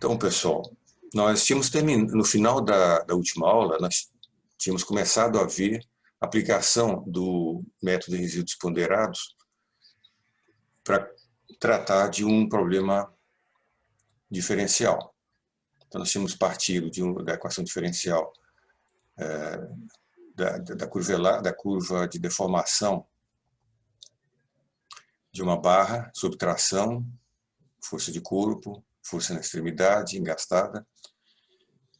Então, pessoal, nós tínhamos terminado, no final da última aula, nós tínhamos começado a ver a aplicação do método de resíduos ponderados para tratar de um problema diferencial. Então, nós tínhamos partido da equação diferencial da curva de deformação de uma barra sob tração, força de corpo, força na extremidade, engastada,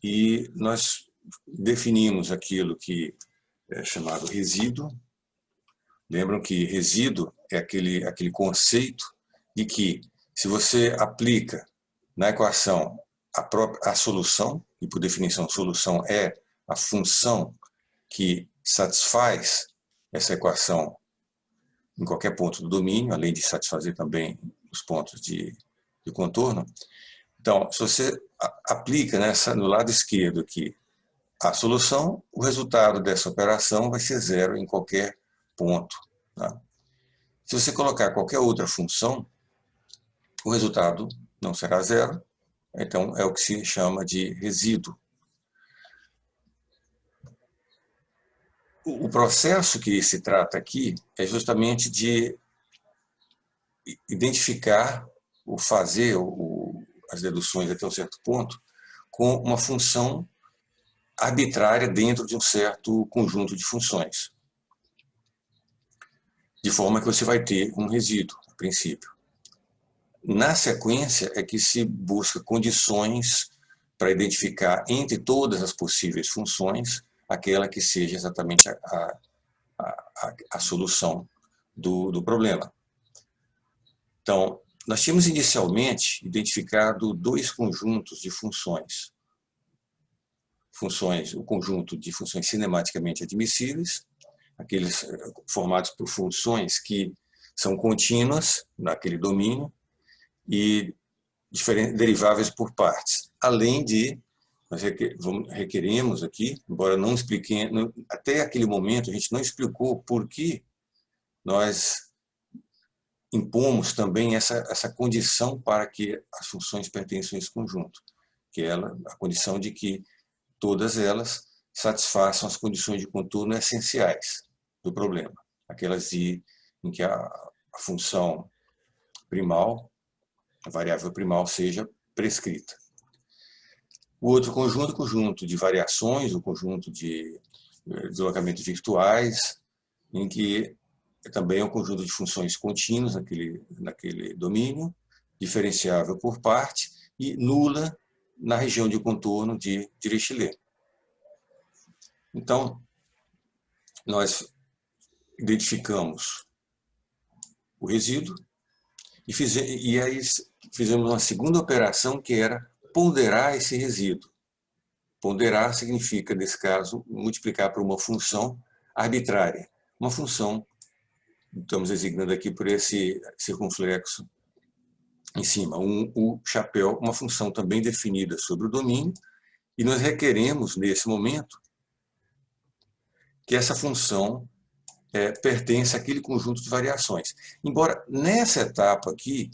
e nós definimos aquilo que é chamado resíduo. Lembram que resíduo é aquele conceito de que, se você aplica na equação a solução, e por definição solução é a função que satisfaz essa equação em qualquer ponto do domínio, além de satisfazer também os pontos de contorno. Então, se você aplica no lado esquerdo aqui a solução, o resultado dessa operação vai ser zero em qualquer ponto. Tá? Se você colocar qualquer outra função, o resultado não será zero, então é o que se chama de resíduo. O processo que se trata aqui é justamente de identificar fazer as deduções até um certo ponto com uma função arbitrária dentro de um certo conjunto de funções. De forma que você vai ter um resíduo, a princípio. Na sequência é que se busca condições para identificar entre todas as possíveis funções aquela que seja exatamente a solução do problema. Então, nós tínhamos inicialmente identificado dois conjuntos de funções. O conjunto de funções cinematicamente admissíveis, aqueles formados por funções que são contínuas naquele domínio e deriváveis por partes. Além de, nós requeremos aqui, embora não expliquemos, até aquele momento a gente não explicou por que nós impomos também essa condição para que as funções pertençam a esse conjunto, que é a condição de que todas elas satisfaçam as condições de contorno essenciais do problema, aquelas em que a função primal, a variável primal, seja prescrita. O outro conjunto é o conjunto de variações, o conjunto de deslocamentos virtuais, em que também é um conjunto de funções contínuas naquele domínio, diferenciável por parte e nula na região de contorno de Dirichlet. Então, nós identificamos o resíduo e aí fizemos uma segunda operação, que era ponderar esse resíduo. Ponderar significa, nesse caso, multiplicar por uma função arbitrária. Uma função, estamos designando aqui por esse circunflexo em cima, o chapéu, uma função também definida sobre o domínio, e nós requeremos, nesse momento, que essa função pertence àquele conjunto de variações. Embora nessa etapa aqui,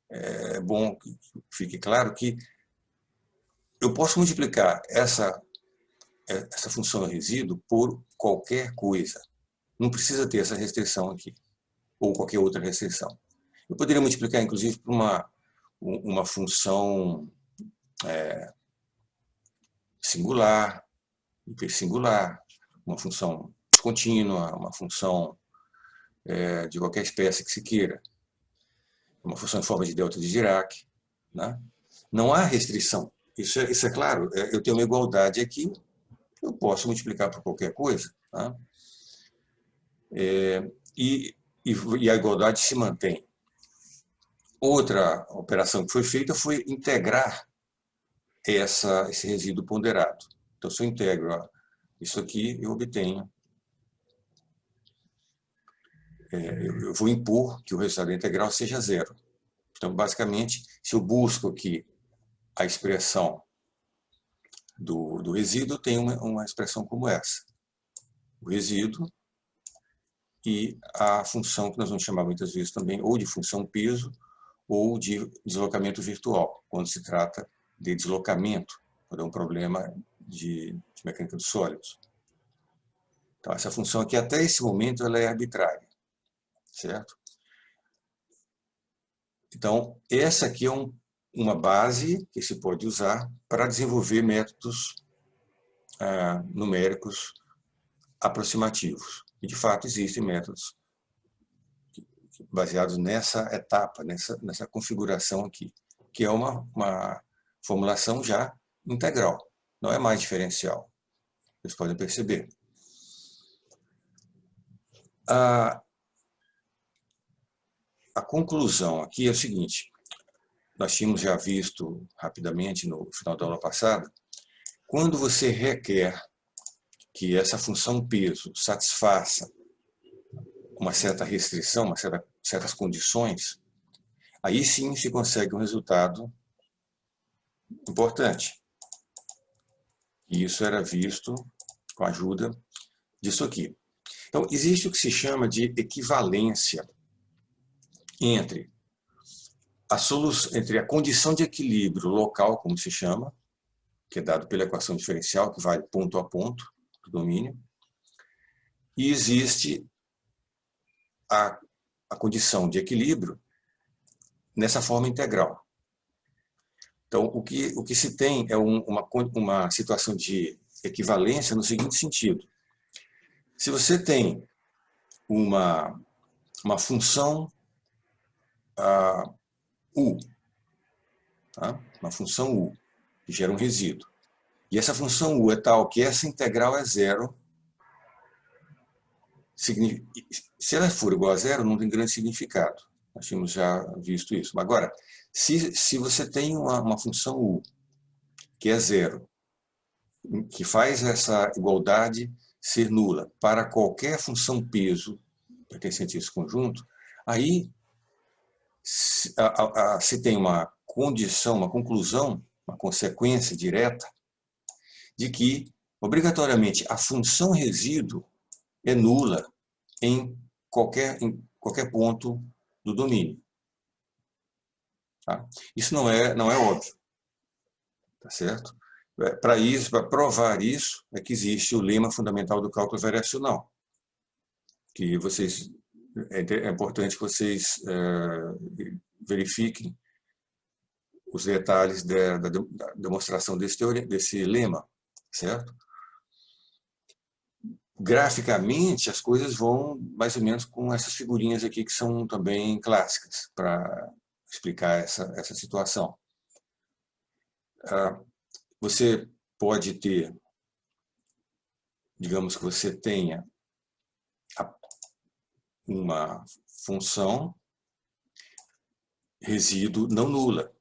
é bom que fique claro que eu posso multiplicar essa função resíduo por qualquer coisa. Não precisa ter essa restrição aqui, ou qualquer outra restrição. Eu poderia multiplicar, inclusive, por uma função singular, hipersingular, uma função descontínua, uma função de qualquer espécie que se queira, uma função em forma de delta de Dirac. Né? Não há restrição. Isso é claro. Eu tenho uma igualdade aqui, eu posso multiplicar por qualquer coisa. Tá? E a igualdade se mantém. Outra operação que foi feita foi integrar esse resíduo ponderado. Então, se eu integro isso aqui, eu obtenho. Eu vou impor que o resultado integral seja zero. Então, basicamente, se eu busco aqui a expressão do resíduo, eu tenho uma expressão como essa. O resíduo e a função que nós vamos chamar muitas vezes também ou de função peso ou de deslocamento virtual, quando se trata de deslocamento, quando é um problema de mecânica dos sólidos. Então, essa função aqui, até esse momento, ela é arbitrária, certo? Então, essa aqui é uma base que se pode usar para desenvolver métodos numéricos aproximativos. E, de fato, existem métodos baseados nessa etapa, nessa configuração aqui, que é uma formulação já integral, não é mais diferencial. Vocês podem perceber. A conclusão aqui é o seguinte: nós tínhamos já visto rapidamente no final da aula passada, quando você requer que essa função peso satisfaça uma certa restrição, certas condições, aí sim se consegue um resultado importante. E isso era visto com a ajuda disso aqui. Então, existe o que se chama de equivalência entre a condição de equilíbrio local, como se chama, que é dado pela equação diferencial, que vai ponto a ponto do domínio, e existe a condição de equilíbrio nessa forma integral. Então, o que se tem é uma situação de equivalência no seguinte sentido: se você tem uma função U, tá? Uma função U, que gera um resíduo, e essa função U é tal que essa integral é zero, se ela for igual a zero, não tem grande significado. Nós tínhamos já visto isso. Agora, se você tem uma função U, que é zero, que faz essa igualdade ser nula para qualquer função peso pertencente a esse conjunto, aí se tem uma condição, uma conclusão, uma consequência direta de que, obrigatoriamente, a função resíduo é nula em qualquer ponto do domínio. Tá? Isso não é óbvio, tá certo? Para provar isso, é que existe o lema fundamental do cálculo variacional, que é importante que vocês verifiquem os detalhes da demonstração desse lema, certo? Graficamente, as coisas vão mais ou menos com essas figurinhas aqui, que são também clássicas, para explicar essa situação. Você pode ter, digamos que você tenha uma função resíduo não nula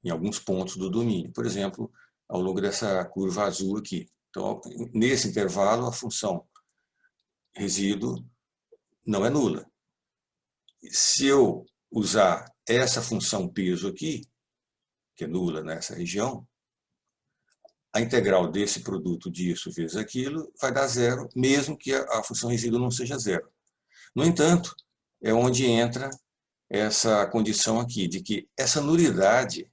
em alguns pontos do domínio. Por exemplo, ao longo dessa curva azul aqui. Então, nesse intervalo, a função resíduo não é nula. Se eu usar essa função peso aqui, que é nula nessa região, a integral desse produto disso vezes aquilo vai dar zero, mesmo que a função resíduo não seja zero. No entanto, é onde entra essa condição aqui, de que essa nulidade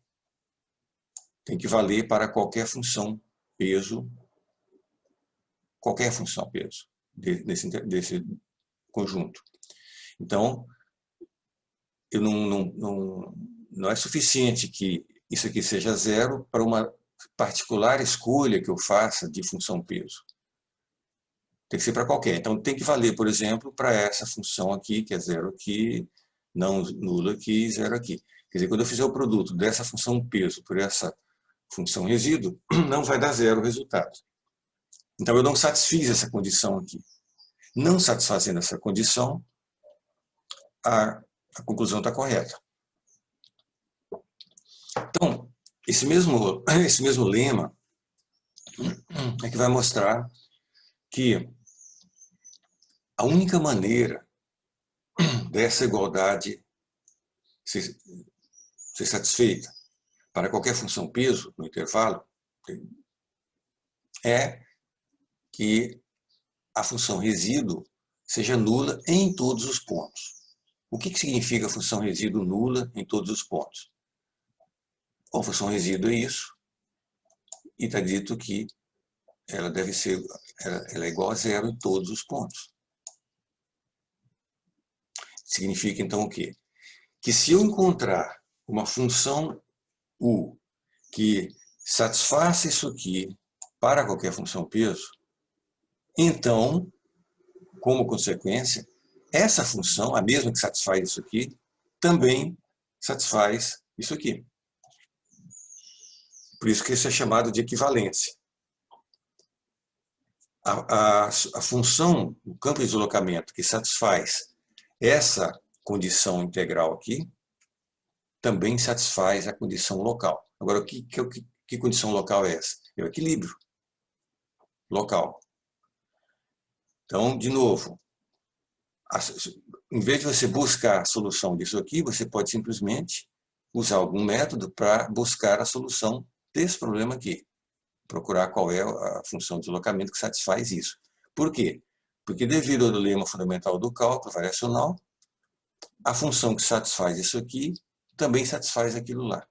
tem que valer para qualquer função peso, desse conjunto. Então, não é suficiente que isso aqui seja zero para uma particular escolha que eu faça de função peso. Tem que ser para qualquer. Então, tem que valer, por exemplo, para essa função aqui, que é zero aqui, não nula aqui, zero aqui. Quer dizer, quando eu fizer o produto dessa função peso por essa função resíduo, não vai dar zero o resultado. Então, eu não satisfiz essa condição aqui. Não satisfazendo essa condição, a conclusão está correta. Então, esse mesmo lema é que vai mostrar que a única maneira dessa igualdade ser satisfeita para qualquer função peso no intervalo é que a função resíduo seja nula em todos os pontos. O que significa a função resíduo nula em todos os pontos? a função resíduo é isso, e está dito que ela deve ser, ela é igual a zero em todos os pontos. Significa então o quê? Que se eu encontrar uma função U que satisfaça isso aqui para qualquer função peso, então, como consequência, essa função, a mesma que satisfaz isso aqui, também satisfaz isso aqui. Por isso que isso é chamado de equivalência. A função, o campo de deslocamento que satisfaz essa condição integral aqui, também satisfaz a condição local. Agora, que condição local é essa? É o equilíbrio local. Então, de novo, em vez de você buscar a solução disso aqui, você pode simplesmente usar algum método para buscar a solução desse problema aqui. Procurar qual é a função de deslocamento que satisfaz isso. Por quê? Porque devido ao lema fundamental do cálculo variacional, a função que satisfaz isso aqui também satisfaz aquilo lá,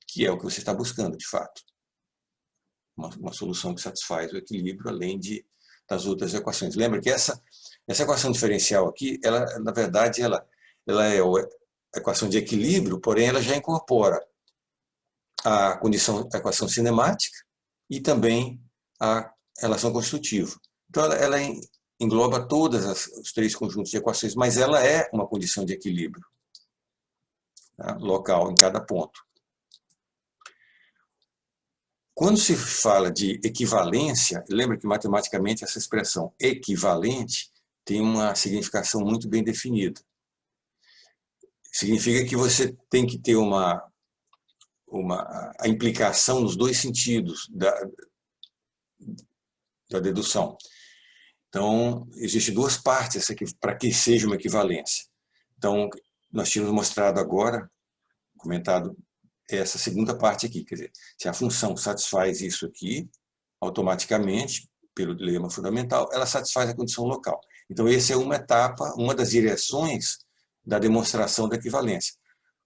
que é o que você está buscando, de fato. Uma solução que satisfaz o equilíbrio, além das outras equações. Lembra que essa equação diferencial aqui, ela, na verdade, ela é a equação de equilíbrio, porém ela já incorpora a equação cinemática e também a relação constitutiva. Então, ela engloba todos os três conjuntos de equações, mas ela é uma condição de equilíbrio, tá? Local em cada ponto. Quando se fala de equivalência, lembra que matematicamente essa expressão equivalente tem uma significação muito bem definida. Significa que você tem que ter a implicação nos dois sentidos da dedução. Então, existem duas partes para que seja uma equivalência. Então, nós tínhamos mostrado agora, comentado essa segunda parte aqui, quer dizer, se a função satisfaz isso aqui, automaticamente, pelo lema fundamental, ela satisfaz a condição local. Então, essa é uma etapa, uma das direções da demonstração da equivalência.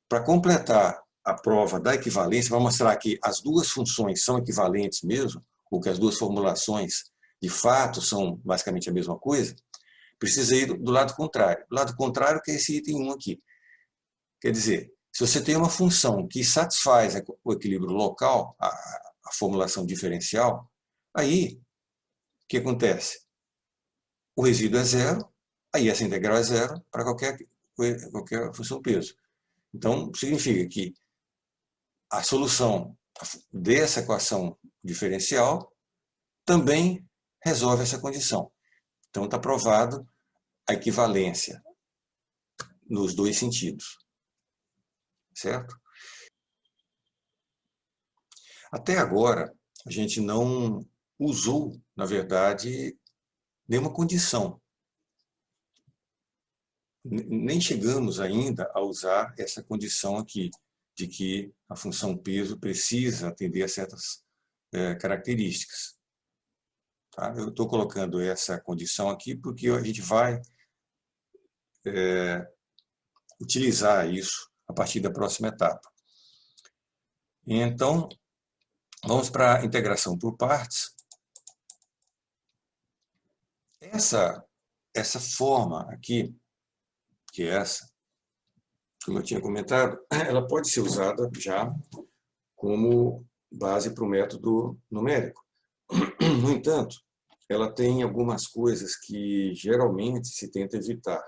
Para completar a prova da equivalência, para mostrar que as duas funções são equivalentes mesmo, ou que as duas formulações de fato são basicamente a mesma coisa, precisa ir do lado contrário. Do lado contrário que é esse item 1 aqui. Quer dizer, se você tem uma função que satisfaz o equilíbrio local, a formulação diferencial, aí o que acontece? O resíduo é zero, aí essa integral é zero para qualquer função peso. Então, significa que a solução dessa equação diferencial também resolve essa condição. Então, está provado a equivalência nos dois sentidos. Certo? Até agora, a gente não usou, na verdade, nenhuma condição. Nem chegamos ainda a usar essa condição aqui, de que a função peso precisa atender a certas características. Tá? Eu estou colocando essa condição aqui porque a gente vai utilizar isso a partir da próxima etapa. Então, vamos para a integração por partes. Essa forma aqui, que é essa, como eu tinha comentado, ela pode ser usada já como base para o método numérico. No entanto, ela tem algumas coisas que geralmente se tenta evitar.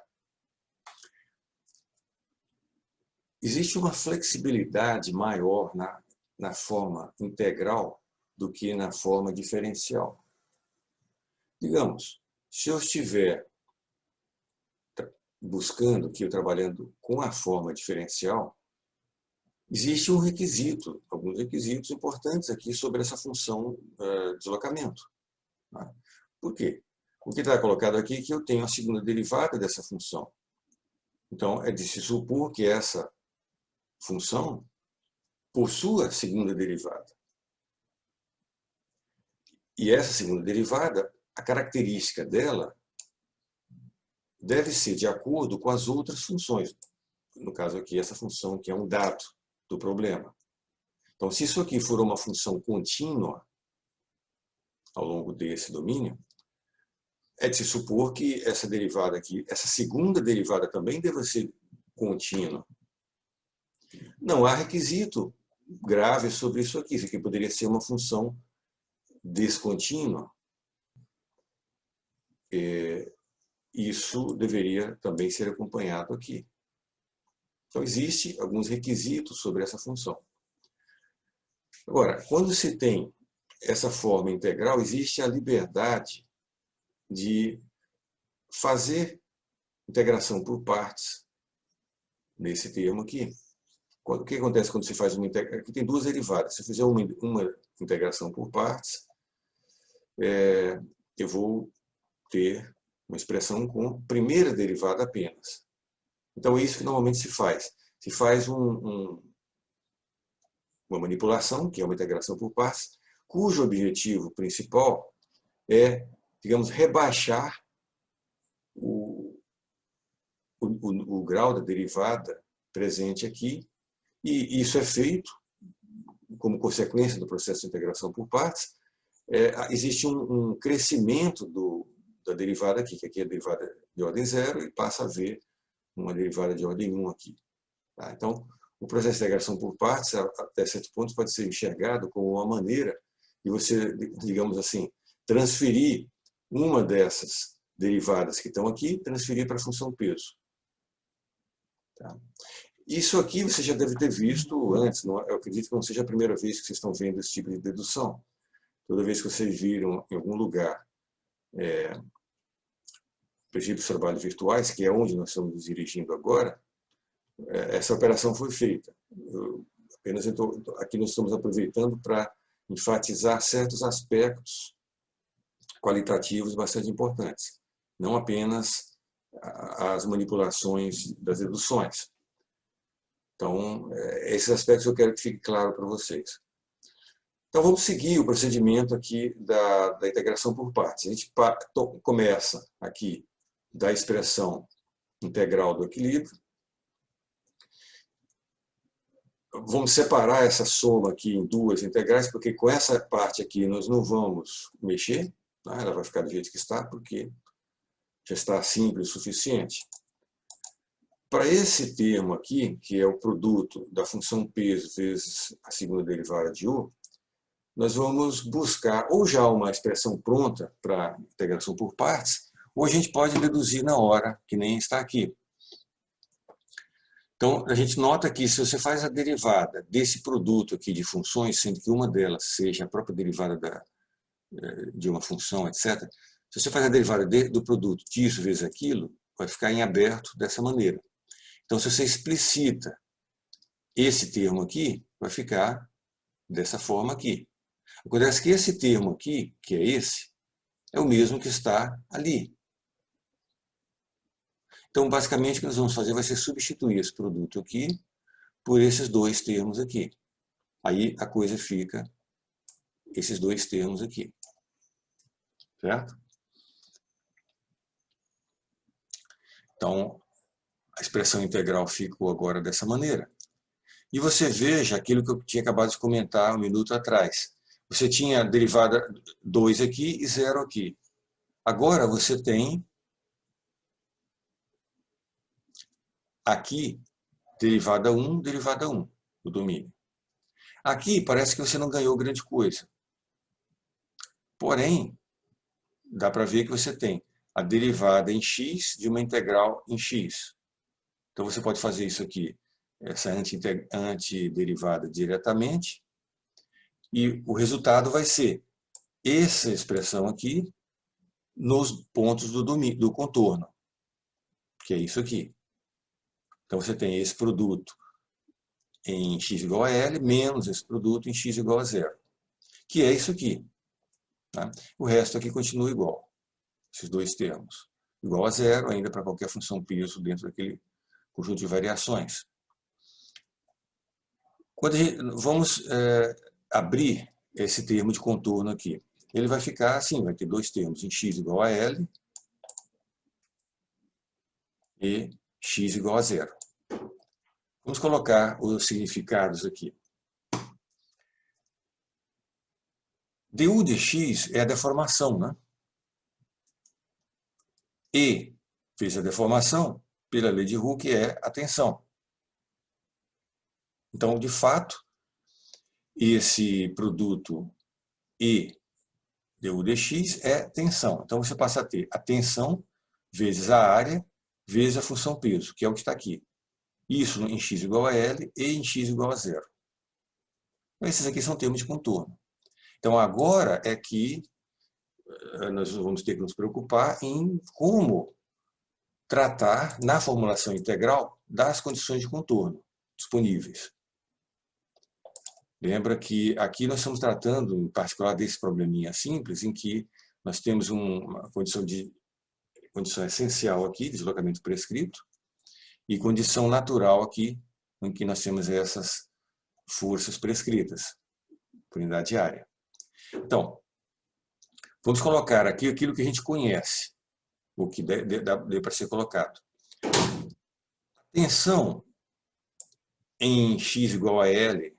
Existe uma flexibilidade maior na forma integral do que na forma diferencial. Digamos, se eu estiver buscando aqui, trabalhando com a forma diferencial, existe um requisito, alguns requisitos importantes aqui sobre essa função deslocamento. Por quê? O que está colocado aqui é que eu tenho a segunda derivada dessa função. Então, é de se supor que essa função possua segunda derivada. E essa segunda derivada, a característica dela deve ser de acordo com as outras funções. No caso aqui, essa função que é um dado do problema. Então, se isso aqui for uma função contínua ao longo desse domínio, é de se supor que essa derivada aqui, essa segunda derivada também deva ser contínua. Não há requisito grave sobre isso aqui. Isso aqui poderia ser uma função descontínua. Isso deveria também ser acompanhado aqui. Então, existem alguns requisitos sobre essa função. Agora, quando se tem essa forma integral, existe a liberdade de fazer integração por partes nesse termo aqui. O que acontece quando você faz uma integração? Aqui tem duas derivadas. Se eu fizer uma integração por partes, eu vou ter uma expressão com primeira derivada apenas. Então, é isso que normalmente se faz. Se faz uma manipulação, que é uma integração por partes, cujo objetivo principal é, digamos, rebaixar o grau da derivada presente aqui, e isso é feito como consequência do processo de integração por partes. Existe um crescimento da derivada aqui, que aqui é a derivada de ordem 0, e passa a ver uma derivada de ordem 1 aqui. Tá? Então, o processo de integração por partes, até certo ponto, pode ser enxergado como uma maneira de você, digamos assim, transferir uma dessas derivadas que estão aqui, transferir para a função peso. Tá? Isso aqui você já deve ter visto antes, eu acredito que não seja a primeira vez que vocês estão vendo esse tipo de dedução. Toda vez que vocês viram em algum lugar princípios de trabalho virtuais, que é onde nós estamos nos dirigindo agora, essa operação foi feita. Aqui nós estamos aproveitando para enfatizar certos aspectos qualitativos bastante importantes, não apenas as manipulações das deduções. Então, esses aspectos eu quero que fique claro para vocês. Então, vamos seguir o procedimento aqui da integração por partes. A gente começa aqui da expressão integral do equilíbrio. Vamos separar essa soma aqui em duas integrais, porque com essa parte aqui nós não vamos mexer, tá? Ela vai ficar do jeito que está, porque já está simples o suficiente. Para esse termo aqui, que é o produto da função peso vezes a segunda derivada de U, nós vamos buscar ou já uma expressão pronta para integração por partes, ou a gente pode deduzir na hora, que nem está aqui. Então, a gente nota que se você faz a derivada desse produto aqui de funções, sendo que uma delas seja a própria derivada de uma função, etc., se você faz a derivada do produto disso vezes aquilo, vai ficar em aberto dessa maneira. Então, se você explicita esse termo aqui, vai ficar dessa forma aqui. Acontece que esse termo aqui, que é esse, é o mesmo que está ali. Então, basicamente, o que nós vamos fazer vai ser substituir esse produto aqui por esses dois termos aqui. Aí a coisa fica esses dois termos aqui. Certo? Então, a expressão integral ficou agora dessa maneira. E você veja aquilo que eu tinha acabado de comentar um minuto atrás. Você tinha a derivada 2 aqui e 0 aqui. Agora você tem aqui derivada 1, derivada 1, o domínio. Aqui parece que você não ganhou grande coisa. Porém, dá para ver que você tem a derivada em x de uma integral em x. Então você pode fazer isso aqui, essa antiderivada diretamente, e o resultado vai ser essa expressão aqui nos pontos do contorno, que é isso aqui. Então você tem esse produto em x igual a L, menos esse produto em x igual a 0, que é isso aqui. Tá? O resto aqui continua igual, esses dois termos. Igual a 0 ainda para qualquer função peso dentro daquele conjunto de variações. Vamos abrir esse termo de contorno aqui. Ele vai ficar assim, vai ter dois termos, em x igual a L e x igual a 0. Vamos colocar os significados aqui. du dx é a deformação, né? E vezes a deformação, pela lei de Hooke, é a tensão. Então, de fato, esse produto E du dx é tensão. Então, você passa a ter a tensão vezes a área vezes a função peso, que é o que está aqui. Isso em x igual a L e em x igual a zero. Esses aqui são termos de contorno. Então, agora é que nós vamos ter que nos preocupar em como tratar, na formulação integral, das condições de contorno disponíveis. Lembra que aqui nós estamos tratando, em particular, desse probleminha simples, em que nós temos uma condição essencial aqui, deslocamento prescrito, e condição natural aqui, em que nós temos essas forças prescritas, por unidade de área. Então, vamos colocar aqui aquilo que a gente conhece, o que dê para ser colocado. Tensão em x igual a L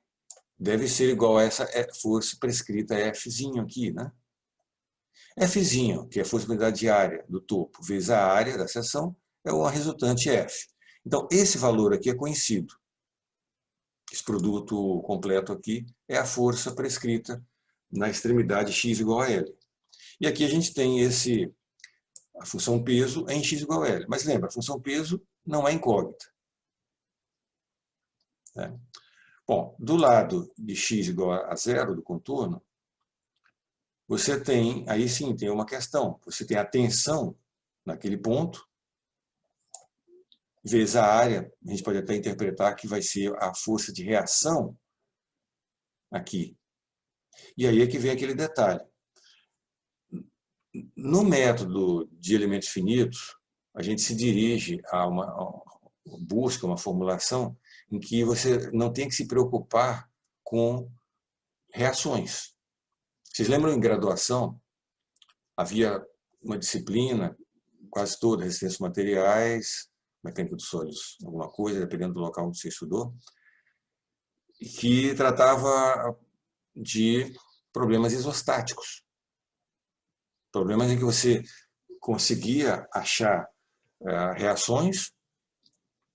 deve ser igual a essa força prescrita Fzinho aqui, né? Fzinho, que é a força de unidade de área do topo, vezes a área da seção, é uma resultante F. Então, esse valor aqui é conhecido. Esse produto completo aqui é a força prescrita na extremidade x igual a L. E aqui a gente tem a função peso em x igual a L. Mas lembra, a função peso não é incógnita. Né? Bom, do lado de x igual a zero do contorno, você tem, aí sim, tem uma questão. Você tem a tensão naquele ponto, vezes a área, a gente pode até interpretar que vai ser a força de reação aqui. E aí é que vem aquele detalhe. No método de elementos finitos, a gente se dirige a busca uma formulação em que você não tem que se preocupar com reações. Vocês lembram em graduação, havia uma disciplina, quase toda, resistência aos materiais, mecânica dos sólidos, alguma coisa, dependendo do local onde você estudou, que tratava de problemas isostáticos. Problemas em que você conseguia achar reações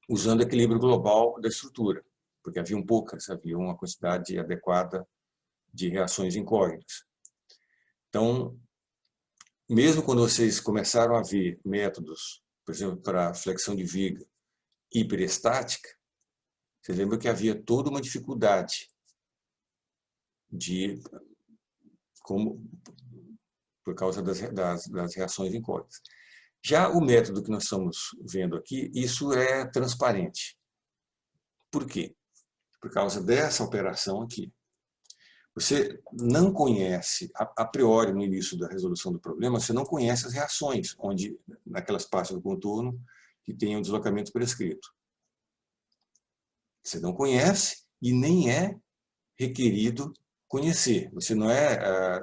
usando o equilíbrio global da estrutura, porque haviam poucas, havia uma quantidade adequada de reações incógnitas. Então, mesmo quando vocês começaram a ver métodos, por exemplo, para flexão de viga hiperestática, vocês lembram que havia toda uma dificuldade por causa das reações incógnitas. Já o método que nós estamos vendo aqui, isso é transparente. Por quê? Por causa dessa operação aqui. Você não conhece, a priori, no início da resolução do problema, você não conhece as reações, naquelas partes do contorno que tem um deslocamento prescrito. Você não conhece e nem é requerido conhecer. Você não é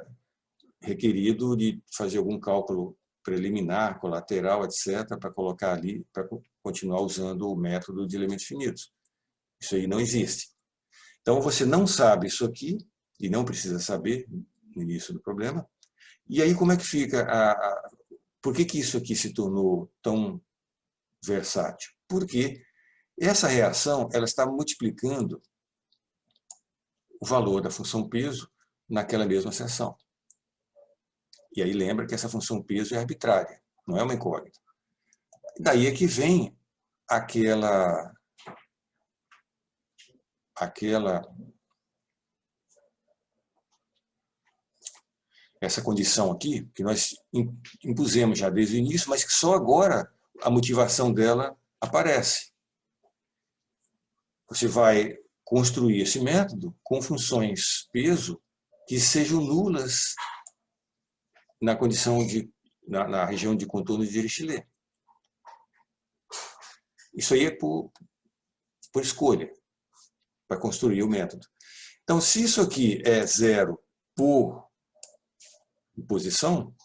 requerido de fazer algum cálculo preliminar, colateral, etc., para colocar ali, para continuar usando o método de elementos finitos. Isso aí não existe. Então, você não sabe isso aqui, e não precisa saber no início do problema. E aí, como é que fica? Por que isso aqui se tornou tão versátil? Porque essa reação ela está multiplicando o valor da função peso naquela mesma seção. E aí lembra que essa função peso é arbitrária, não é uma incógnita. Daí é que vem essa condição aqui, que nós impusemos já desde o início, mas que só agora a motivação dela aparece. Você vai construir esse método com funções peso que sejam nulas na condição na região de contorno de Dirichlet. Isso aí é por escolha, para construir o método. Então, se isso aqui é zero por posição,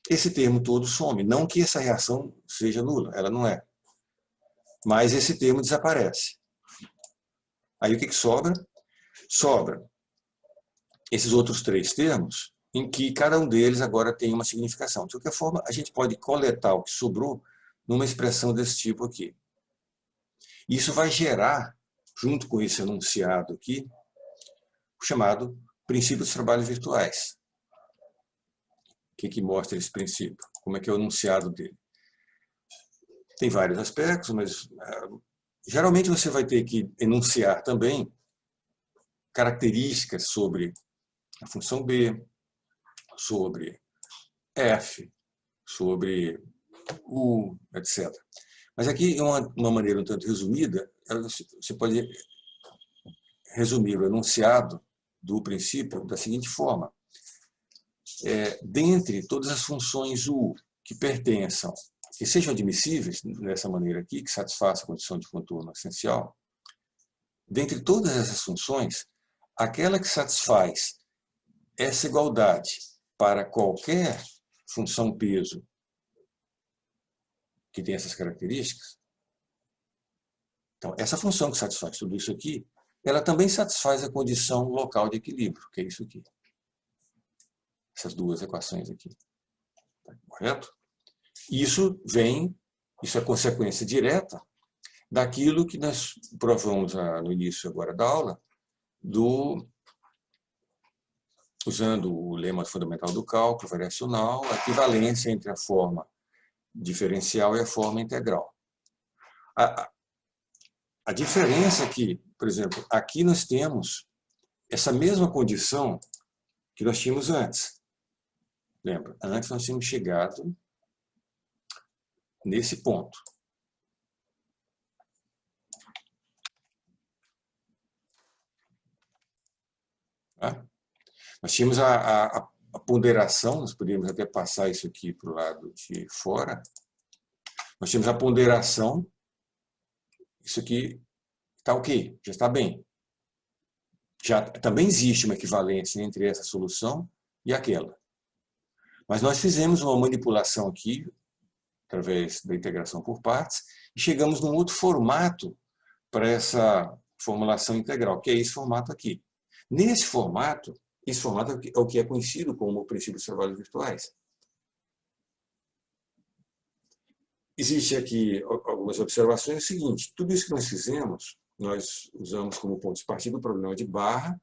esse termo todo some. Não que essa reação seja nula, ela não é. Mas esse termo desaparece. Aí o que sobra? Sobra esses outros três termos, em que cada um deles agora tem uma significação. De qualquer forma, a gente pode coletar o que sobrou numa expressão desse tipo aqui. Isso vai gerar, junto com esse enunciado aqui, o chamado princípio dos trabalhos virtuais. O que mostra esse princípio? Como é que é o enunciado dele? Tem vários aspectos, mas geralmente você vai ter que enunciar também características sobre a função B, sobre F, sobre U, etc. Mas aqui, de uma maneira um tanto resumida, você pode resumir o enunciado do princípio da seguinte forma. Dentre todas as funções U que pertençam, que sejam admissíveis dessa maneira aqui, que satisfaça a condição de contorno essencial, dentre todas essas funções, aquela que satisfaz essa igualdade para qualquer função peso que tem essas características, então, essa função que satisfaz tudo isso aqui, ela também satisfaz a condição local de equilíbrio, que é isso aqui. Essas duas equações aqui. Correto? Isso é consequência direta daquilo que nós provamos no início agora da aula, usando o lema fundamental do cálculo variacional, a equivalência entre a forma diferencial e a forma integral. A diferença é que, por exemplo, aqui nós temos essa mesma condição que nós tínhamos antes. Lembra? Antes nós tínhamos chegado nesse ponto. Tá? Nós tínhamos a ponderação, nós poderíamos até passar isso aqui para o lado de fora. Nós tínhamos a ponderação, isso aqui está ok, já está bem. Já também existe uma equivalência entre essa solução e aquela. Mas nós fizemos uma manipulação aqui, através da integração por partes, e chegamos num outro formato para essa formulação integral, que é esse formato aqui. Nesse formato, esse formato é o que é conhecido como o princípio dos trabalhos virtuais. Existe aqui algumas observações. É o seguinte, tudo isso que nós fizemos, nós usamos como ponto de partida o problema de barra,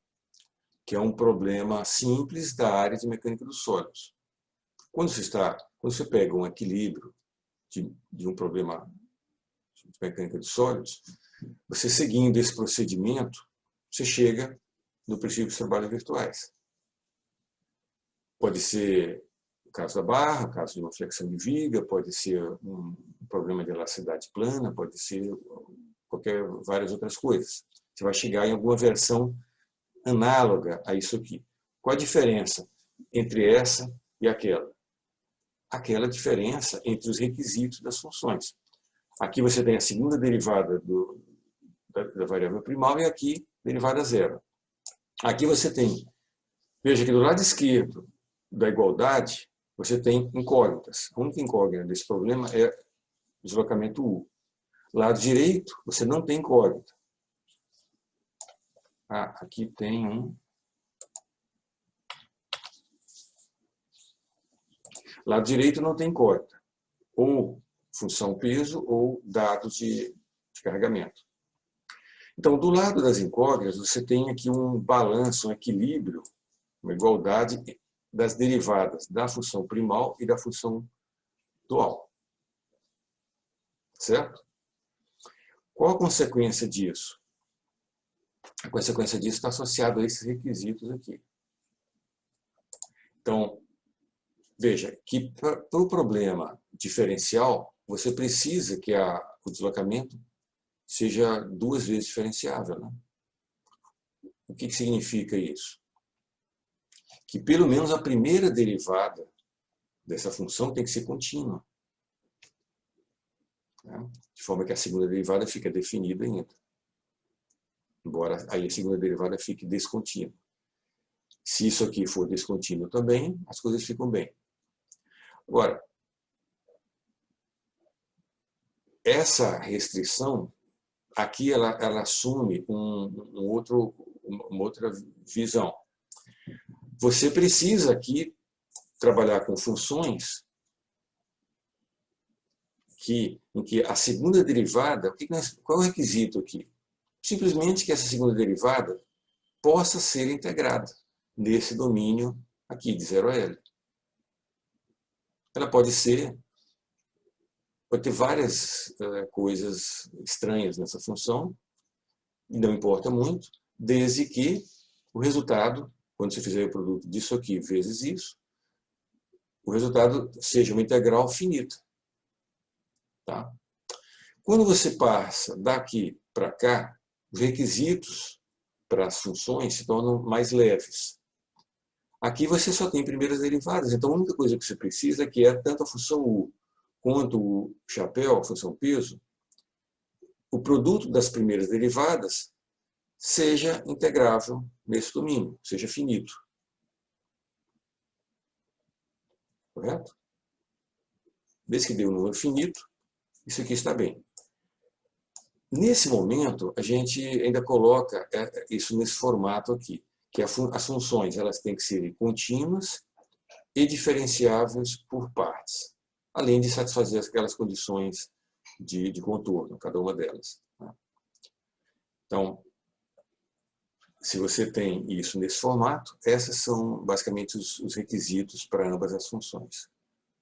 que é um problema simples da área de mecânica dos sólidos. Quando você pega um equilíbrio de um problema de mecânica dos sólidos, você seguindo esse procedimento, você chega no princípio dos trabalhos virtuais. Pode ser o caso da barra, o caso de uma flexão de viga, pode ser um problema de elasticidade plana, pode ser várias outras coisas. Você vai chegar em alguma versão análoga a isso aqui. Qual a diferença entre essa e aquela? Aquela diferença entre os requisitos das funções. Aqui você tem a segunda derivada da variável primal e aqui derivada zero. Aqui você tem, veja que do lado esquerdo da igualdade, você tem incógnitas. A única incógnita desse problema é o deslocamento U. Lado direito, você não tem incógnita. Aqui tem um. Lado direito não tem incógnita. Ou função peso ou dados de carregamento. Então, do lado das incógnitas, você tem aqui um balanço, um equilíbrio, uma igualdade das derivadas da função primal e da função dual. Certo? Qual a consequência disso? A consequência disso está associada a esses requisitos aqui. Então, veja que para o problema diferencial, você precisa que o deslocamento seja duas vezes diferenciável. Né? O que significa isso? Que pelo menos a primeira derivada dessa função tem que ser contínua. Né? De forma que a segunda derivada fica definida ainda. Embora aí a segunda derivada fique descontínua. Se isso aqui for descontínuo também, as coisas ficam bem. Agora, essa restrição, aqui ela assume uma outra visão. você precisa aqui trabalhar com funções em que a segunda derivada, qual é o requisito aqui? Simplesmente que essa segunda derivada possa ser integrada nesse domínio aqui, de 0 a L. Ela pode ter várias coisas estranhas nessa função, e não importa muito, desde que o resultado, quando você fizer o produto disso aqui vezes isso, o resultado seja uma integral finita. Tá? Quando você passa daqui para cá, os requisitos para as funções se tornam mais leves. Aqui você só tem primeiras derivadas, então a única coisa que você precisa é que tanto a função U quanto o chapéu, a função peso, o produto das primeiras derivadas seja integrável nesse domínio, seja finito. Correto? Desde que dê um número finito, isso aqui está bem. Nesse momento, a gente ainda coloca isso nesse formato aqui, que as funções elas têm que ser contínuas e diferenciáveis por partes, além de satisfazer aquelas condições de contorno, cada uma delas. Então, se você tem isso nesse formato, esses são basicamente os requisitos para ambas as funções.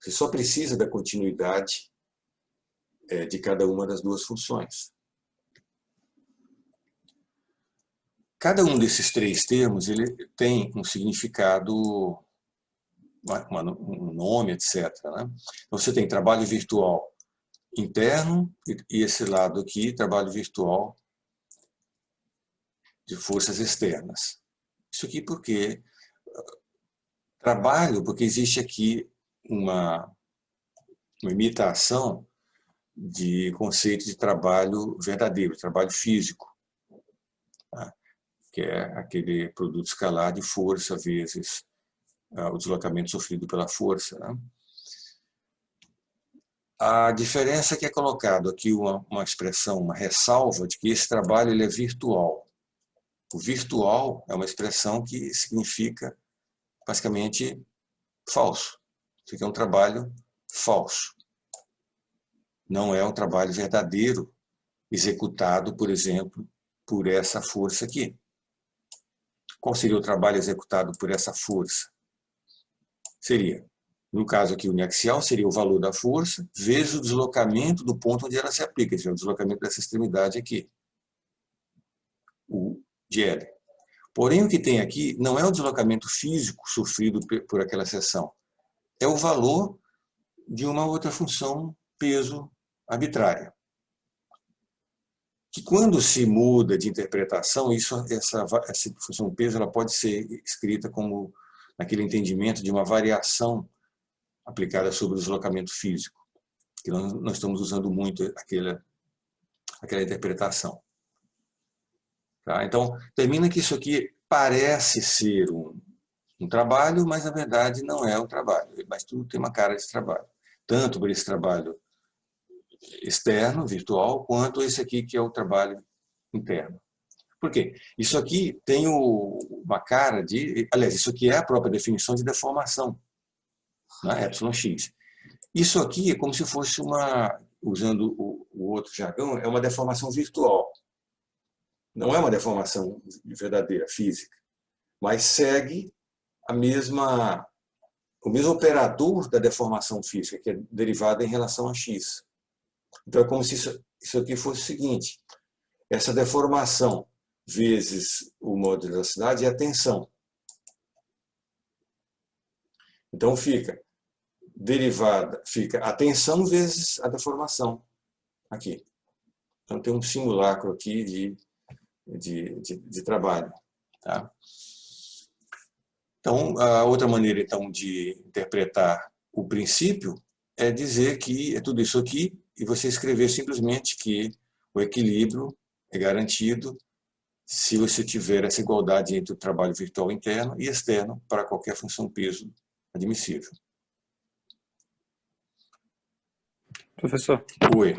Você só precisa da continuidade de cada uma das duas funções. Cada um desses três termos ele tem um significado, um nome, etc. Né? Então, você tem trabalho virtual interno e esse lado aqui, trabalho virtual de forças externas. Isso aqui porque existe aqui uma imitação de conceito de trabalho verdadeiro, trabalho físico, tá? Que é aquele produto escalar de força vezes o deslocamento sofrido pela força. Né? A diferença é que é colocado aqui uma expressão, uma ressalva de que esse trabalho ele é virtual. O virtual é uma expressão que significa basicamente falso. Isso aqui é um trabalho falso. Não é um trabalho verdadeiro executado, por exemplo, por essa força aqui. Qual seria o trabalho executado por essa força? Seria, no caso aqui uniaxial, seria o valor da força vezes o deslocamento do ponto onde ela se aplica, o deslocamento dessa extremidade aqui, o de L. Porém, o que tem aqui não é o deslocamento físico sofrido por aquela seção, é o valor de uma outra função peso arbitrária. Que quando se muda de interpretação, essa função peso ela pode ser escrita como naquele entendimento de uma variação aplicada sobre o deslocamento físico, que nós estamos usando muito aquela interpretação. Tá? Então, termina que isso aqui parece ser um trabalho, mas na verdade não é um trabalho, mas tudo tem uma cara de trabalho. Tanto por esse trabalho externo, virtual, quanto esse aqui que é o trabalho interno. Por quê? Isso aqui tem uma cara de... Aliás, isso aqui é a própria definição de deformação, né? εx. Isso aqui é como se fosse usando o outro jargão, é uma deformação virtual. Não é uma deformação verdadeira, física, mas segue o mesmo operador da deformação física, que é derivada em relação a x. Então é como se isso aqui fosse o seguinte, essa deformação vezes o modo de elasticidade é a tensão. Então fica a tensão vezes a deformação aqui. Então tem um simulacro aqui de trabalho. Tá? Então, a outra maneira então, de interpretar o princípio é dizer que é tudo isso aqui e você escrever simplesmente que o equilíbrio é garantido se você tiver essa igualdade entre o trabalho virtual interno e externo para qualquer função peso admissível. Professor. Oi.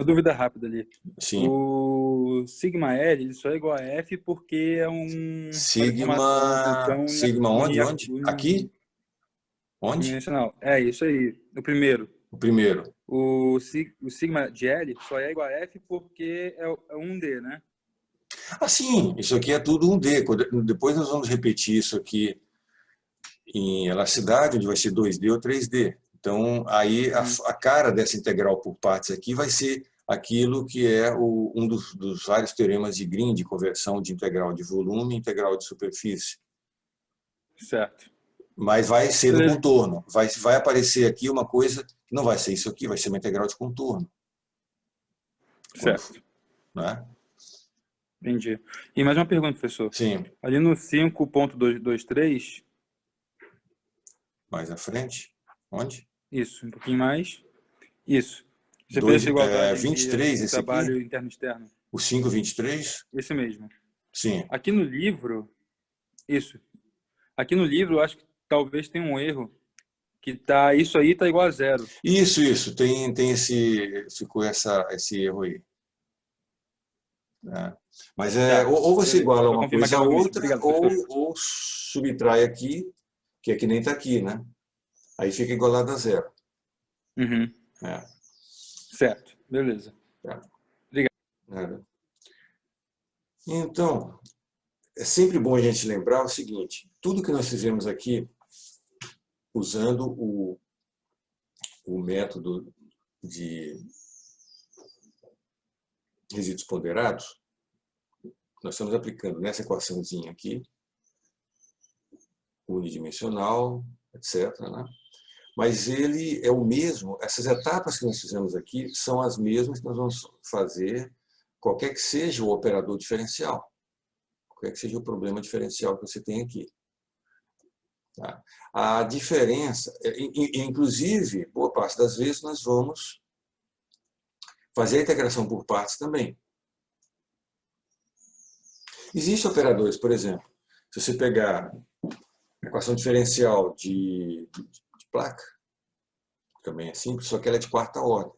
Uma dúvida rápida ali. Sim. O sigma L ele só é igual a F porque é uma função Sigma onde? Onde? Aqui? Onde? unidimensional. É isso aí. O primeiro. O primeiro. O sigma de L só é igual a F porque é 1D, né? Sim, isso aqui é tudo 1D. Depois nós vamos repetir isso aqui em elasticidade, onde vai ser 2D ou 3D. Então, aí a cara dessa integral por partes aqui vai ser aquilo que é um dos vários teoremas de Green, de conversão de integral de volume e integral de superfície. Certo. Mas vai ser no Beleza. contorno. Vai aparecer aqui uma coisa que não vai ser isso aqui, vai ser uma integral de contorno. Certo. Né? Entendi. E mais uma pergunta, professor. Sim. Ali no 5.223, Mais à frente. Onde? isso, um pouquinho mais. Isso. Você fez essa igualdade 23 entre esse trabalho aqui? interno e externo? O 5,23? Esse mesmo. Sim. Aqui no livro, isso. Aqui no livro, eu acho que talvez tenha um erro, que tá, isso aí tá igual a 0. Isso. Tem ficou esse erro aí. Mas Tá, ou você beleza. iguala Só pra uma confirmar que coisa é a o mesmo. outra, Obrigado, professor. ou subtrai aqui, que é que nem está aqui, né? Aí fica igualado a 0. Uhum. É. Certo, beleza. Obrigado. Então, é sempre bom a gente lembrar o seguinte: tudo que nós fizemos aqui, usando o método de resíduos ponderados, nós estamos aplicando nessa equaçãozinha aqui, unidimensional, etc. Né? Mas ele é o mesmo, essas etapas que nós fizemos aqui são as mesmas que nós vamos fazer qualquer que seja o operador diferencial, qualquer que seja o problema diferencial que você tem aqui. Tá? A diferença, inclusive, boa parte das vezes nós vamos fazer a integração por partes também. Existem operadores, por exemplo, se você pegar a equação diferencial de placa, também é simples, só que ela é de quarta ordem.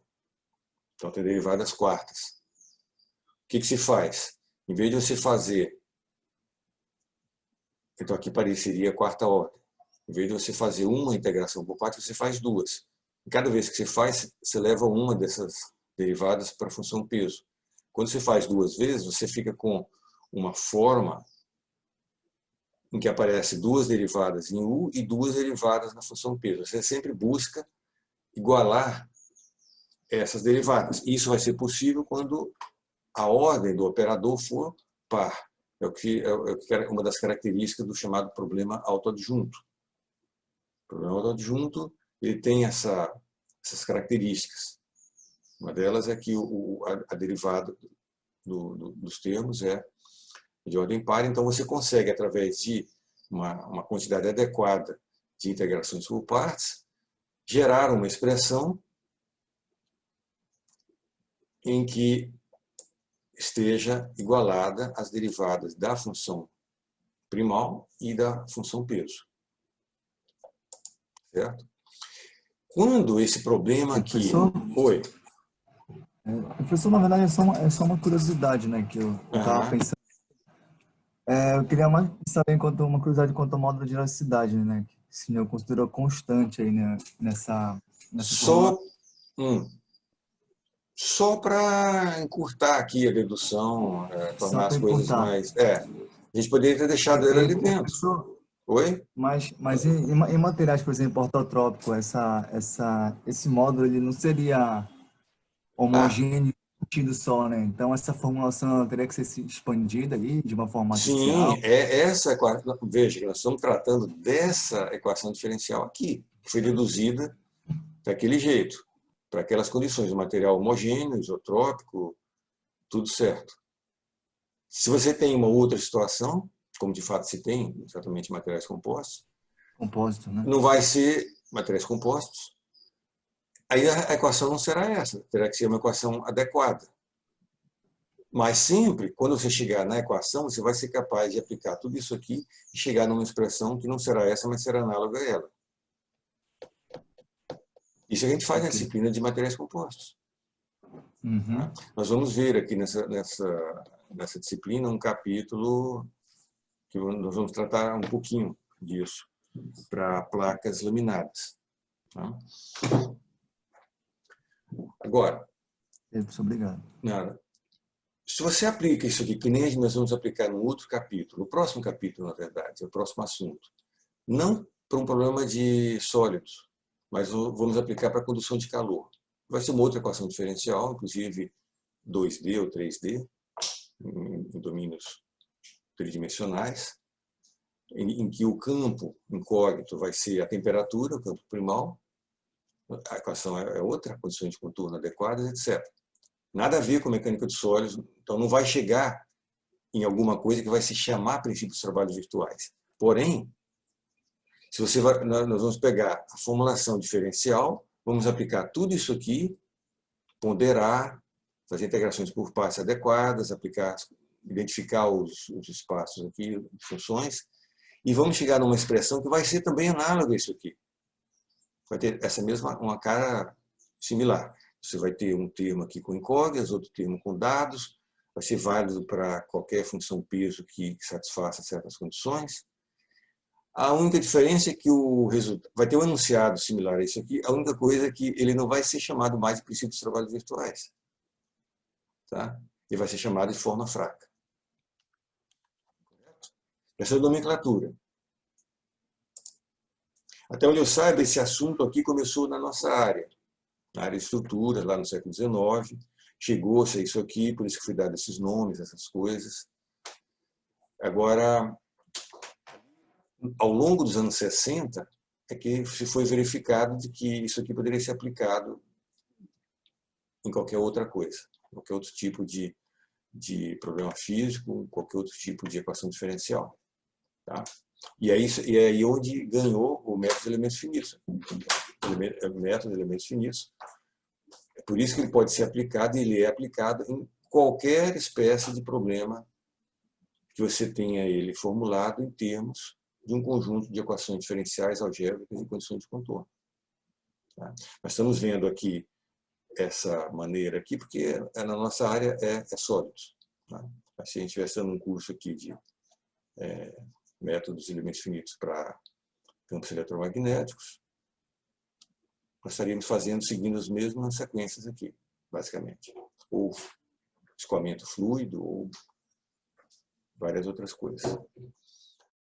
Então tem derivadas quartas. O que se faz? Em vez de você fazer, então aqui pareceria quarta ordem. Em vez de você fazer uma integração por parte, você faz duas. E cada vez que você faz, você leva uma dessas derivadas para a função peso. Quando você faz duas vezes, você fica com uma forma em que aparece duas derivadas em U e duas derivadas na função peso. Você sempre busca igualar essas derivadas. Isso vai ser possível quando a ordem do operador for par. É uma das características do chamado problema autoadjunto. O problema autoadjunto ele tem essas características. Uma delas é que a derivada dos termos é de ordem par, então você consegue, através de uma quantidade adequada de integrações por partes, gerar uma expressão em que esteja igualada às derivadas da função primal e da função peso. Certo? Quando esse problema aqui... Professor? Oi. Professor, na verdade, é só uma curiosidade, né, que eu estava pensando. Eu queria mais saber uma curiosidade quanto ao módulo de elasticidade, né, que o senhor considerou constante aí, né, nessa Só para encurtar aqui a dedução, tornar as coisas mais... a gente poderia ter deixado ele ali dentro. Professor, Oi? Mas em materiais, por exemplo, ortotrópico, esse módulo ele não seria homogêneo em sentido só, né? Então essa formulação ela teria que ser expandida aí de uma forma matricial. Sim, essa equação. Veja que nós estamos tratando dessa equação diferencial aqui, que foi deduzida daquele jeito, para aquelas condições de material homogêneo, isotrópico, tudo certo. Se você tem uma outra situação, como de fato se tem, exatamente materiais compostos, Compósito, né? não vai ser materiais compostos, aí a equação não será essa, terá que ser uma equação adequada. Mas sempre, quando você chegar na equação, você vai ser capaz de aplicar tudo isso aqui e chegar numa expressão que não será essa, mas será análoga a ela. Isso a gente faz na disciplina de materiais compostos. Uhum. Nós vamos ver aqui nessa disciplina um capítulo que nós vamos tratar um pouquinho disso, para placas laminadas. Tá? Agora, Obrigado. nada. Se você aplica isso aqui, que nem nós vamos aplicar no outro capítulo, no próximo capítulo, na verdade, é o próximo assunto, não para um problema de sólidos, mas vamos aplicar para a condução de calor. Vai ser uma outra equação diferencial, inclusive 2D ou 3D, em domínios tridimensionais, em que o campo incógnito vai ser a temperatura, o campo primal, a equação é outra, condições de contorno adequadas, etc. Nada a ver com mecânica de sólidos, então não vai chegar em alguma coisa que vai se chamar princípios de trabalhos virtuais. Porém, se você nós vamos pegar a formulação diferencial, vamos aplicar tudo isso aqui, ponderar, fazer integrações por partes adequadas, identificar os espaços aqui, funções, e vamos chegar numa expressão que vai ser também análoga a isso aqui. Vai ter essa mesma, uma cara similar. Você vai ter um termo aqui com incógnitas, outro termo com dados, vai ser válido para qualquer função peso que satisfaça certas condições. A única diferença é que o resultado vai ter um enunciado similar a isso aqui, a única coisa é que ele não vai ser chamado mais de princípio dos trabalhos virtuais. Tá? Ele vai ser chamado de forma fraca. Essa é a nomenclatura. Até onde eu saiba, esse assunto aqui começou na nossa área, na área de estrutura, lá no século XIX. Chegou-se a isso aqui, por isso que fui dado esses nomes, essas coisas. Agora, ao longo dos anos 60, é que se foi verificado de que isso aqui poderia ser aplicado em qualquer outra coisa, qualquer outro tipo de problema físico, qualquer outro tipo de equação diferencial. Tá? E é aí onde ganhou o método de elementos finitos. O método de elementos finitos. É por isso que ele pode ser aplicado, e ele é aplicado em qualquer espécie de problema que você tenha ele formulado em termos de um conjunto de equações diferenciais algébricas e condições de contorno. Tá? Nós estamos vendo aqui essa maneira aqui, porque na nossa área é sólidos. Tá? Se a gente estivesse dando um curso aqui de métodos de elementos finitos para campos eletromagnéticos, nós estaríamos seguindo as mesmas sequências aqui, basicamente. Ou escoamento fluido, ou várias outras coisas.